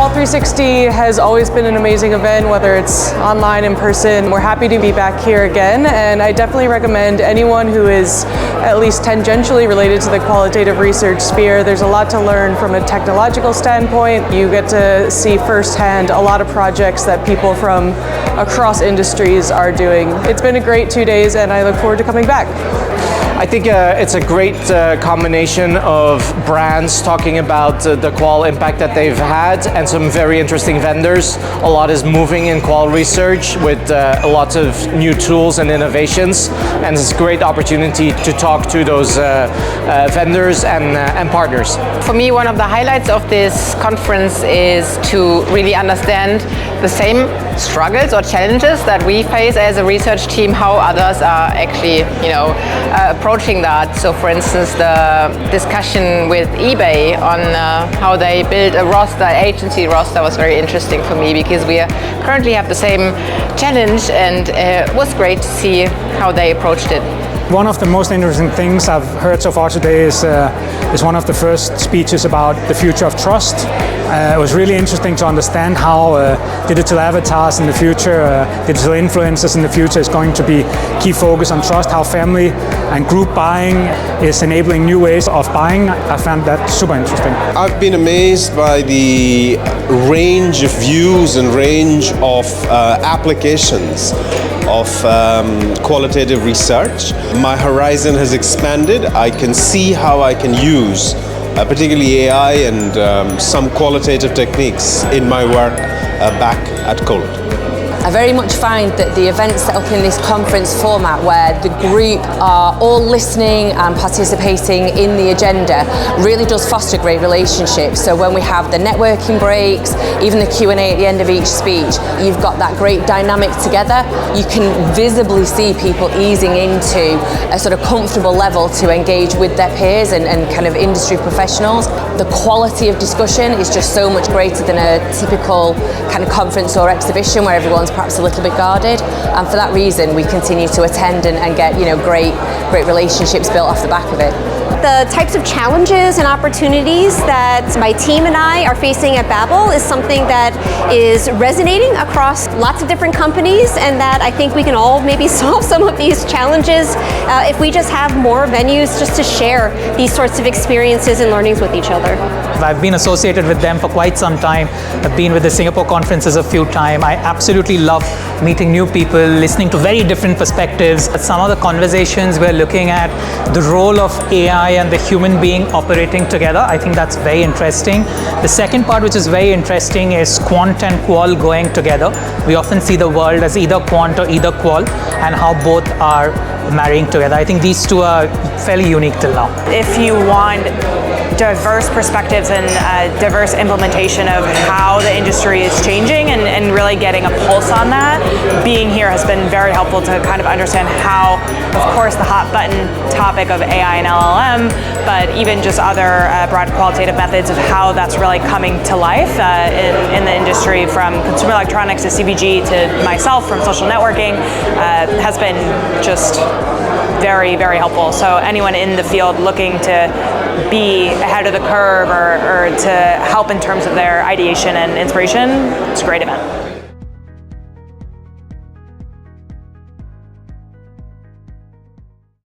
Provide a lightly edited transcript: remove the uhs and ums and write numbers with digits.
QUAL360 has always been an amazing event, whether it's online, in person. We're happy to be back here again, and I definitely recommend anyone who is at least tangentially related to the qualitative research sphere. There's a lot to learn from a technological standpoint. You get to see firsthand a lot of projects that people from across industries are doing. It's been a great 2 days, and I look forward to coming back. I think it's a great combination of brands talking about the qual impact that they've had and some very interesting vendors. A lot is moving in qual research with lots of new tools and innovations, and it's a great opportunity to talk to those vendors and partners. For me, one of the highlights of this conference is to really understand the same struggles or challenges that we face as a research team, how others are actually, approaching that. So for instance, the discussion with eBay on how they build a roster, agency roster, was very interesting for me because we currently have the same challenge, and it was great to see how they approached it. One of the most interesting things I've heard so far today is one of the first speeches about the future of trust. It was really interesting to understand how digital avatars in the future, digital influencers in the future is going to be key focus on trust, how family and group buying is enabling new ways of buying. I found that super interesting. I've been amazed by the range of views and range of applications of qualitative research. My horizon has expanded. I can see how I can use particularly AI and some qualitative techniques in my work back at QUAL. I very much find that the events set up in this conference format, where the group are all listening and participating in the agenda, really does foster great relationships. So when we have the networking breaks, even the Q&A at the end of each speech, you've got that great dynamic together. You can visibly see people easing into a sort of comfortable level to engage with their peers and kind of industry professionals. The quality of discussion is just so much greater than a typical kind of conference or exhibition where everyone's perhaps a little bit guarded, and for that reason we continue to attend and get great relationships built off the back of it. The types of challenges and opportunities that my team and I are facing at Babbel is something that is resonating across lots of different companies, and that I think we can all maybe solve some of these challenges if we just have more venues just to share these sorts of experiences and learnings with each other. I've been associated with them for quite some time. I've been with the Singapore conferences a few times. I absolutely love meeting new people, listening to very different perspectives. Some of the conversations we're looking at the role of AI and the human being operating together. I think that's very interesting. The second part, which is very interesting, is quant and qual going together. We often see the world as either quant or either qual, and how both are marrying together. I think these two are fairly unique till now. If you want diverse perspectives and diverse implementation of how the industry is changing and really getting a pulse on that, being here has been very helpful to kind of understand how, of course, the hot button topic of AI and LLM, but even just other broad qualitative methods of how that's really coming to life in the industry, from consumer electronics to CPG to myself from social networking, has been just very, very helpful. So anyone in the field looking to be ahead of the curve or to help in terms of their ideation and inspiration, it's a great event.